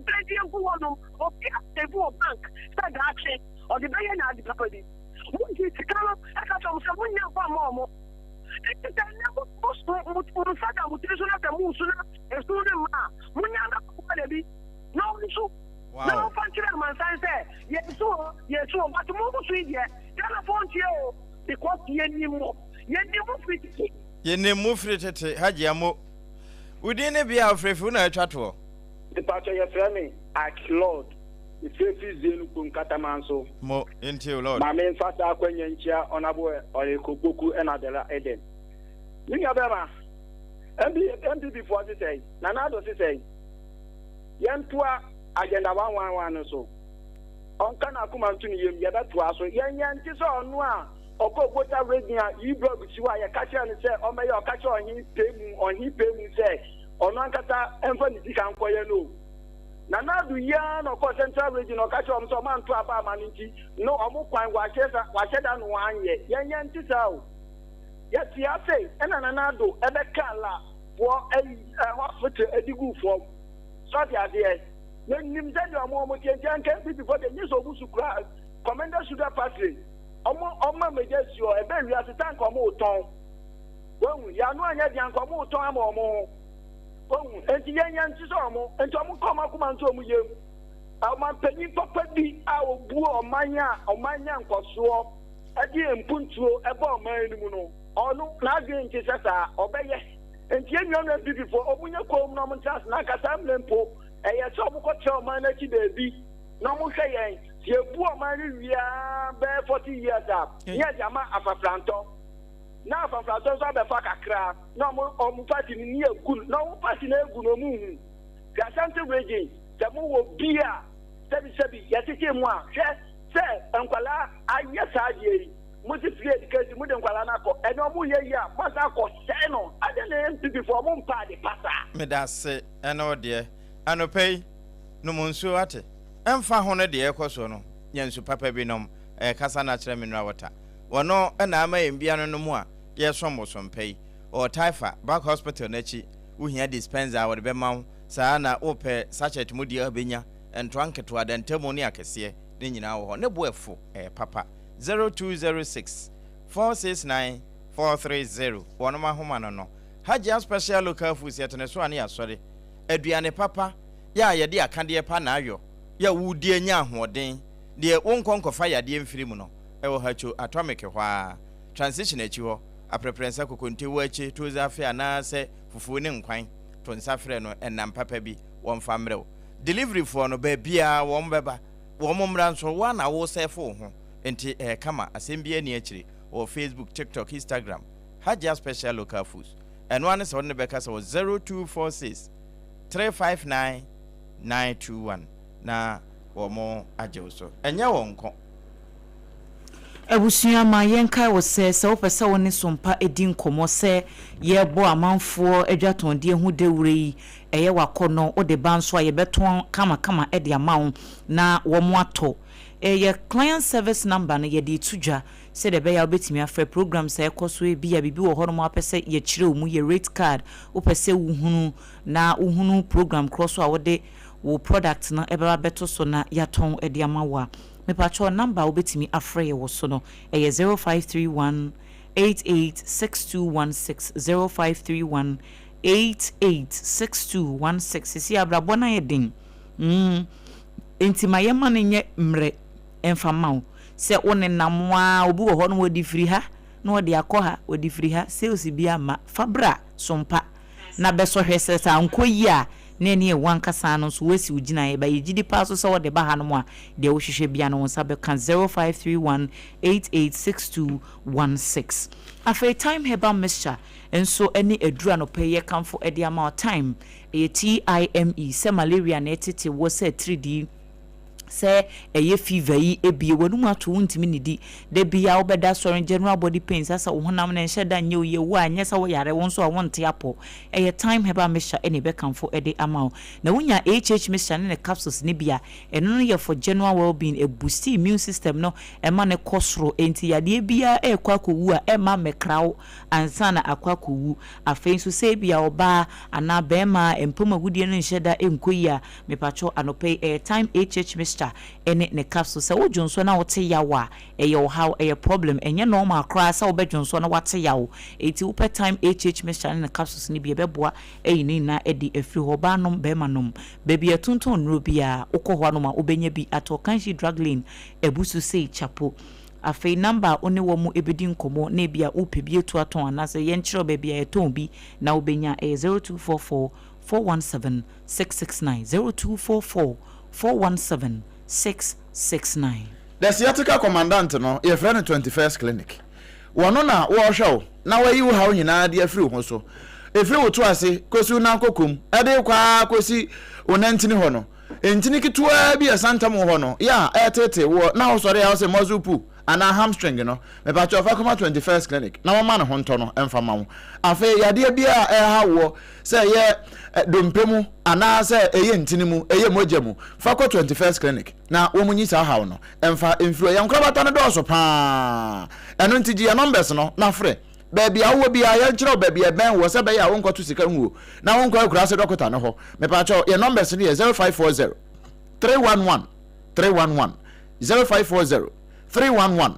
break yan ku wono o pia te bu bank sta gache o de baye na di papadi mo ji tikalo e ka to mo se mo nya pa mo e ta na mo mo sa da mo trezo na ta mo su na e su ne ma mo nya na ko de bi no so wow. No functional man say yes so but mo so ye telephone here because ye ni mo fit ye ne mo fritete Hajia mo udi ne bia ofrefu na atwato the patch ye frame at Lord the faith zenu kun katamanso mo into Lord ma me fata akwanya nchia onabo oyekopoku enadela Eden ni abema MB before this say na do say yentua agenda 111 so on kana kuma ntuni yem ya beto aso yenyan ti so onu a okobota region yi blog siwa ya kacha ni se o me ya kacha ohin pemu se onu ankata emfa ni dika nkoye no na do ya no ko central region o kacha o so man to aba maninti no omo kwan wa cheda no anye yenyan ti sa o ya ti ase ena na do ebe kala for hospital edigu form so dia there when nim say your mom can before the news of Busukra Commander Sugar Factory omo mejesu o ebe wi assistant komo ton won ya no anya dia komo ton ama omo won enti yenya nti so omo enti omo koma kuma nto omo yem ama panyin papa bi a obu omanya nkoso adi empuntuo ebe oman ni mu no onu na age nti sesa obeye enti enyo na bi before omunye kom na mo chance na kasa mlempo eye so mo ko tell man na chi baby no mo hwe yen tie bu o man wia be 40 years up ye jama afafranto na fa so be fa kakra na mo party ni egunu na mo party na egunu mu Asante region the mo wo bia sebi yatete mu a se enkwala ayasaje mo ti free education mo de enkwala na ko eno mo ye ya mo sa ko se no ade na MPP for mo mpa de pasa me da se eno de anopei no mo nsu ate emfa ho no de ekoso no nyansu papa bi nom kasa na kire me nura wata wono na ama embia no mu a ye somo sompei o taifa back hospital na chi uhia dispenser wo de be ma saa na ope sachet mu de abenya entwanketo adantemo ni akese ne nyina wo ho ne boefo papa 0206 469 430 wono ma homa no Hagia special local food set ne so ane asore aduane papa ya ye de akade pa na ayo ya wudie nya ahoden de wonkonkofa ya de mfiri mu no ewo hacho atomic hwa transition achi ho apreference kokonte wo achi to zafe ana se fufu ne nkwan to nsafre no enam papa bi won famre delivery for no ba bia won beba won momra nso wa na wo sefo ho enti kama asembia ni achiri o Facebook, TikTok, Instagram Hagia special local foods and one is on the back as 0246 359 921 na womo ajoso enya wonko Ebusuya ma yenkai wo se wo pese wo ne Sompa edi nkomo se ye bo amanfo adwaton de hu de wure yi eye wakono o de banso ye beton kama e de amawo na wo mo ato ye client service number na ye de tudwa se de be ya obetimi afre program se ekoso e bia bibi wo hono mo apese ye kire mu ye rate card wo pese wo hunu na wo hunu program cross wo de wo product na e ba beto so na yaton e de amawa me pacho number obetimi afre ye wo so no e 0531 886216 0531 886216 isi abrabona ye din enti mayema ne nye mre enfamao se one namwa obi wo ho no wodi firi ha na wodi akoha wodi firi ha sales bia ma fabra Sompa na beso hwese sa nkoyi a ne ne wankasa no so wesi ugina ye ba yigidi pa so wode ba ha no mo a de wo hwehwe bia no wonsa be kan 0531 886216 afa time heba mixture enso eni edura no peye kamfo edi ama time TIME se malaria na etete wo se 3D se eye fever yi ebie wonu ato wontimi nidi de bia obeda sore general body pains asa wo honam na nheda nye oye wo anya sa wo yare won so a wonte apo eye time heba mesha eni be kamfo edi ama na wonya mesha ne capsules ne bia eno no ye for general well-being e boost immune system no e ma ne kosro enti yade bia e kwa kowu a e ma mekrawo ansa na akwa kowu afei so se bia oba ana bema empoma gudie no nheda enkoyi a mepacho anope e time mesha ene ne capsule se wo dwonso na wote yawa eye how eye problem enye normal cry se wo be dwonso na wate yawo eti wo per time mesha ne capsules ni bia beboa ni na edi efri ho ba nom be manom baby atunton nro bia ukọ ho no ma obenya bi ato kanshi drug lane ebusu sei chapo afei number one wo mu ebedi nkomo na bia upebie to aton anase ye nkyero baby eton bi na obenya 0244 417 669 0244 417 669. The theatrical commandant no your friend 21st clinic. Wono na wo hwe na wayi wo hawo nyina de afiri ho so. Efiri wo to ase kosi na kokum. Ade kwa kosi onantini ho no. Entini kitwa bi asanta mo ho no. Ya etete wo na wo sore ya wo se mozupu ana hamstring no. Me ba cho fa koma 21st clinic. Na wo ma ne ho nto no emfa ma wo. Afa yade bia ha wo se ye dompemu ana se eye ntini mu eye mojamu fa ko 21st clinic na wo munyi sa hawo no emfa emfiro ya nkrabata ne do so pa eno ntiji ya numbers no na frɛ baby awo bia ya nkyerɛ baby e ben wo se be ya wo nkoto sika hu na wo nkɔ akura se doctor ne ho me pa cho ya numbers ne 0540 311 311 0540 311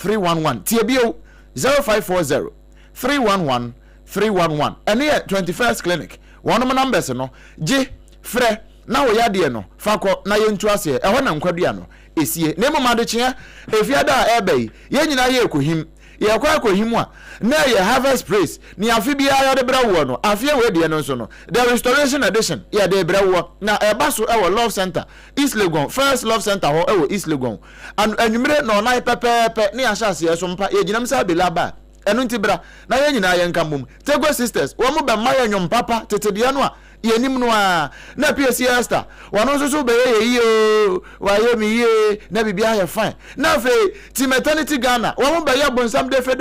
311 tie bio 0540 311 311 ene 21st clinic one numbers no G frɛ na wo yade no fakɔ na yentu ase e ho na nkwadua no esie na emu madekye efiada a ebe ye nyina ye ekohim ye kwa ekohim a na ye harvest praise ni afi bia ya de brawo no afi we de no so no the restoration edition ye de brawo na eba so e wo love center East Legon first love center ho e wo East Legon and anwumere na onai pepepe ni ahya ase so mpa ye ginam sa belaba enu ntibra na ye nyina ye nka mum Tego sisters wo mo be maye nyom papa tetedie no a yenim no a na PSC Esther wono so so be ye o wa ye mi ye na bibia ye fine na fe ti maternity Ghana wo mo be ye bonsam defe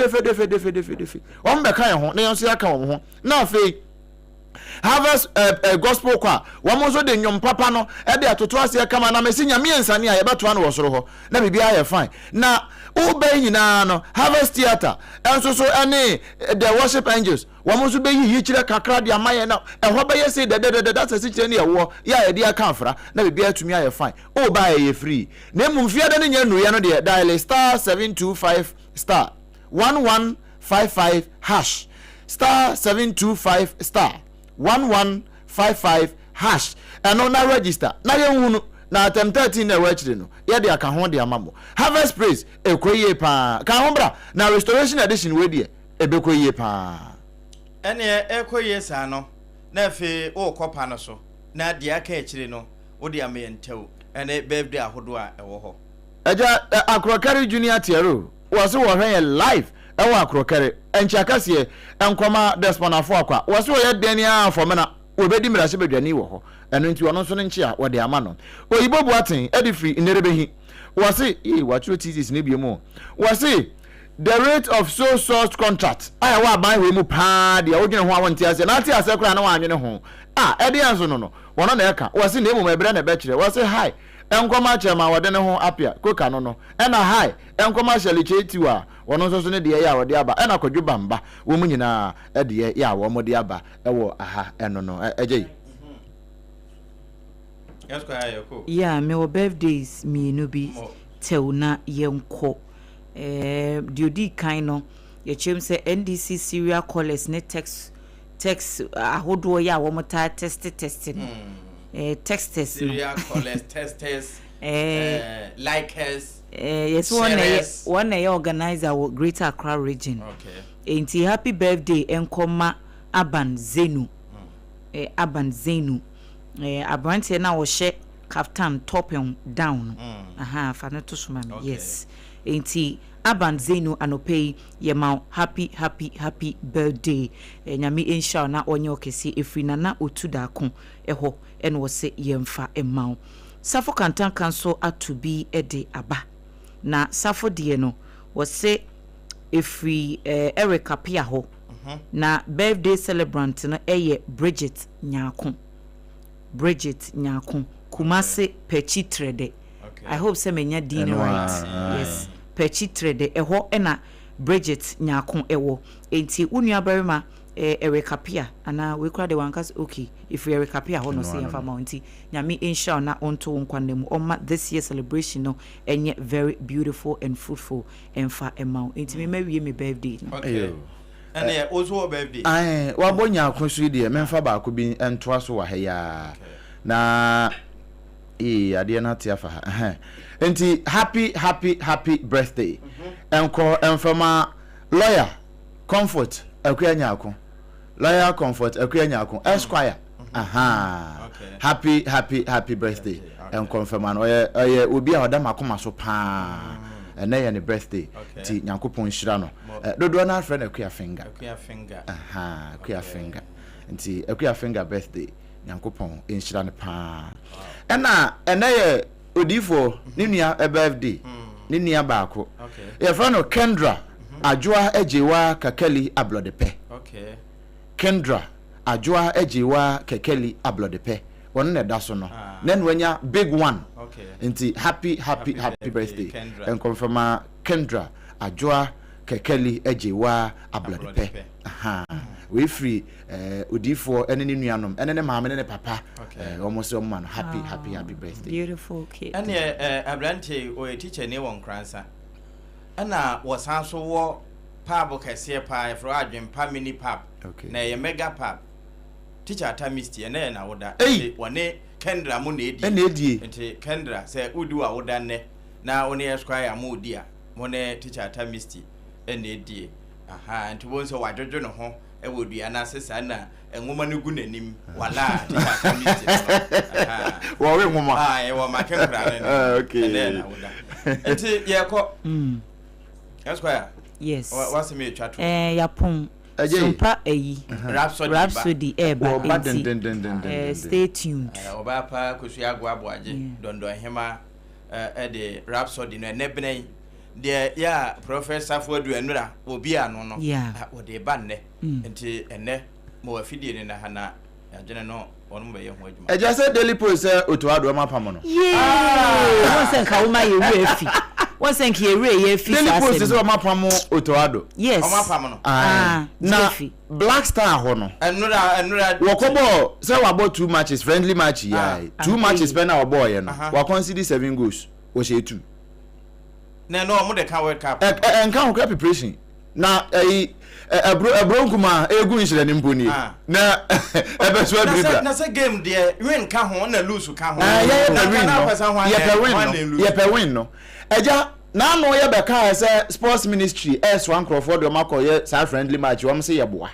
wo mo be kan ho na ye so ya ka wo ho na fe Harvest gospel kwa wamo so de nyom papa no e de atoto ase kama na mesi nyame ensane a ye beto an wo soro ho na bibia ye fine na ube nyina no Harvest theater enso so ene the worship angels wamo so be yi kire kakra de amaye na ho be ye say de that se kire ne ye wo ya ye de aka afra na bibia atumi aye fine o ba ye free na mumfia de ne nya nu ye no de dial star 725 star 1155 hash star 725 star 1155 hash and na register na ye hunu na atem 13 na wachire no ye de aka ho de amamo Harvest Praise ekoye pa ka ho bra na restoration edition we de ebekoye pa ene ekoye sa no na fe o kopa no so na de aka echire no wo de aменtew ene birthday ahodo a ewo ho eja Akrokari Junior Tiero was wo hwen live ewa Akrokari enchiakase enkoma desponafo akwa was wo ye den ya afomena obedi mirase bedwani wo ho eno nti wono so ne nchi a wo de ama no oyibo buaten edifri inerebehi was watro thesis ne biemu was the rate of sole source contract aya wa ban we mu pa de wo dwene ho awonti ase na ati ase kura na wa anwene ho edi anso no wono na eka was na emu ebre na be kire was hi enkoma chema wode ne ho apia koka no ena hi enkoma shaliche tiwa wono so ne de ya wode aba ena kwadwo bamba wo mu nyina de ya wo mo de aba ewo aha eno no eje yes kwa ayoko yeah me birthdays me no bi teuna yenko diodi kan no ye chem se NDC serial callers ne text ahodo ya wo mo ta test texters serial callers testers likers yes one organizer of Greater Accra region. Okay. Enti happy birthday enkoma Aban Zenu. Aban Zenu. Abrante na wo hye kaftan top and down. Aha fa no to suma me. Yes. Enti Aban Zenu anopei ye ma happy birthday. Nyame inshallah na onye okesi efri na otuda ko eho ene wo se yemfa emaw. Safo kantan kanso atubi ede aba. Na safo de no wo se efri Erica Pia ho. Na birthday celebrant no eye Bridget Nyako. Kumase Pechitrede. Okay. I hope say menya din right. Yes. Pechitrede eho ena Bridget Nyako ewo. Enti unua barima Erica Pia ana we kra de wankas okay if we Erica Pia ho no say yamfa mounti nyame inshallah na onto nkwanemu oma this year celebration no enye very beautiful and fruitful emfa emau enti me mawie me birthday. Okay. And yeah, also birthday. Wa bonya akosu de memfa ba ko bi entoa so wa heya. Na ade na tia fa. Enti happy birthday. Enko enfama lawyer comfort akuanya akon. Lawyer comfort akuanya akon. Esquire. Aha. Okay. Happy birthday. En confirm an oye obi a oda makoma so pa. Na ye ne birthday ti Nyankopon hira no dodo na friend akuya finger aha akuya finger nti akuya finger birthday Nyankopon hira ne pa ena ye odifo ni nua birthday ni nua baako ye friend no Kendra Adwoa Ajewa Kakali Ablodepe. Okay. Kendra Adwoa Ajewa Kakali Ablodepe. One ne da so no. Then wenya big one. Okay. Nti happy birthday. And confirm Kendra Adwoa Kakali Ajewa Ablodepe. Aha. We free odifo ene ne nuanom ene ne maame ne papa. Almost a man happy birthday. Beautiful kid. And Abrante or a teacher ne won kransa. Ana was also wo pub kese pa for adwen pa mini pub na ye mega pub teacher atamisti ene na woda wone Kendra mu na edi enti Kendra say udu a woda ne na one esquire mu di a mo ne teacher atamisti ene edi aha enti won so wadwodwo no ho e wodua na sesa na enwoma no gu nanim wala teacher atamisti aha wo we nwoma e wo ma Kendra ne okay ene na woda enti ye ko Esquire. Yes. What's me chat? Yapon. Sompa Rhapsody stay tuned. Obapa Kusiago Abuaji, Dondo Hema, the Rhapsody, no nebene. Dear, yeah, Professor Ford Enra, Obia, no, yeah, what they banned, until and then more feeding in the Hana, General, one way of what I just said Daily Post, Otoado Mapamono. Yeah, once and Kauma, you refi. Once and Kiri, Daily Post is Mapamo Otoado. Yes, Mapamano. Now, Black Star Hono. And Wakobo, so about 2 matches, friendly match, yeah. 2 matches, spend our boy, and what consider 7 goals, was a 2. No, more the World Cup. And count preparation. Now, a bronkuma, a good incident in Puni. Now, that's a game, dear. Win come on and lose who come on. Yeah, win, no. Eja, now no, ya beka as a sports ministry, S1 Crawford, or Marco, yes, friendly match, you almost say a boy.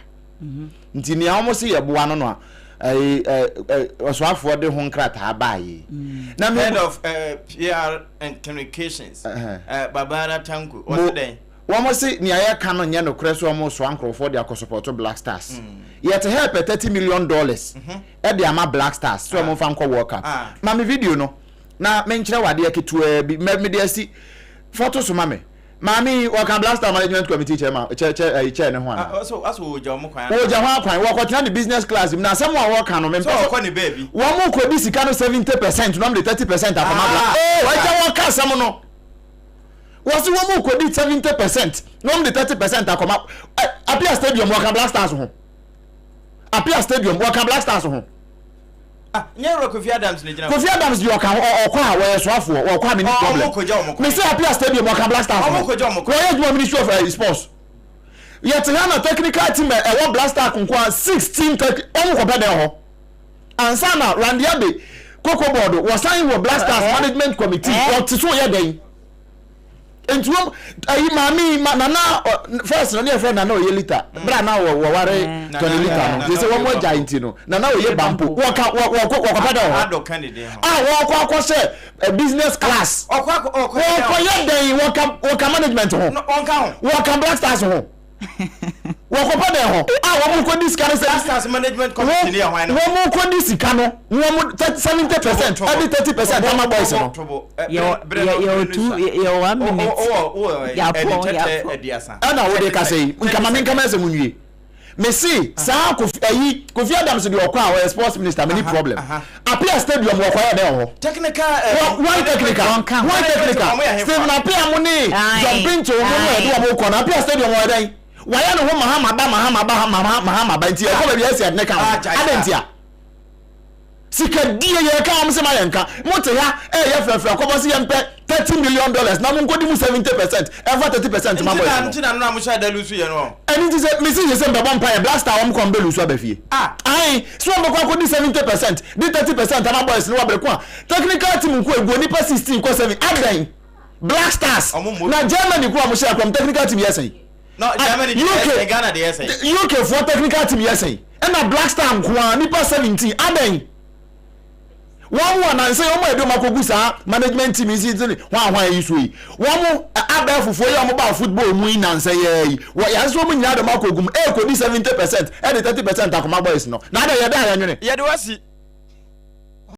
Ntini almost say a boy, no. Was one for the home crat buy. Now, head of PR and communications, Babara Tanku, what's the day? One must say, near Canon Yano Crest almost one Crawford, the support Black Stars. Yet to help $30 million at the Ama Black Stars, so I'm a fan worker. Mammy video no. Now, mention what dear to be media see photos of mammy. Mammy, work on Black Star Management Committee chairman, chair and one. Also, as we John Mokan, walk on the business class. Now, someone work on them, baby. One more could be 70%, normally 30% of my. Oh, I don't want someone. Was the one more could be 70%, normally 30% of come up. Appear Stadium, walk on Black Stars home. Appear Stadium, walk on Black Stars home. Near Kofi Adams, Kofi Adams, you are or where Swaffo or Kwame problem. Mr. Appear Stadium, walk on Black Stars home. Where you Ministry of Sports? Yet, a technical team, a one Black Star conquer 16 almost and Sana Randiabe Coco Bodo was signed with Black Stars Management Committee or to show your day. And to Mammy Nana first, no friend, I know you later. But now we're worried to the little. They say one more giant, you know. Now you bamboo. Walk out candidate. Walk a business class. Or walk management home. Walk Black Stars home. Walk up there. One more this kind of Stars Management Committee. One more this cano. 70%, every 30%. I'm a boy. You're 1 minute. And now what they can say, we come and come as a movie. Messi, Sa Kofi Adams to your car or sports minister, many problem. Appear Stadium or there. Technical, why technical? Why technical? Stephen Appear money, jumping to Appear Stadium or day. Why are no Mahama by Tia? Yes, at Neka. Adentia. Sika dia ye ka am se mayenka mote ya $30 million na mo ngodi mu 70% ever 30% ma boy ntina na mo sha da lusu ye no eni ti se me si se be bon pa Black Star am kon be lusu abafie ai so mo kwa kodi 70% di 30% ma boys no wa breku technical team ko ego ni pa 16 ko 7 adan Black Stars na Germany ko am share from technical team yesen no Germany UK Ghana dey yesen UK for technical team yesen and na Black Star ko ni pa 17 adan one and say omo edo makogu sa management team is it one issue one abel for you about football mu in and say what ya so mu nya do makogu e ko di 70% and 30% akoma boys no na da ya da ya nwene ya do wasi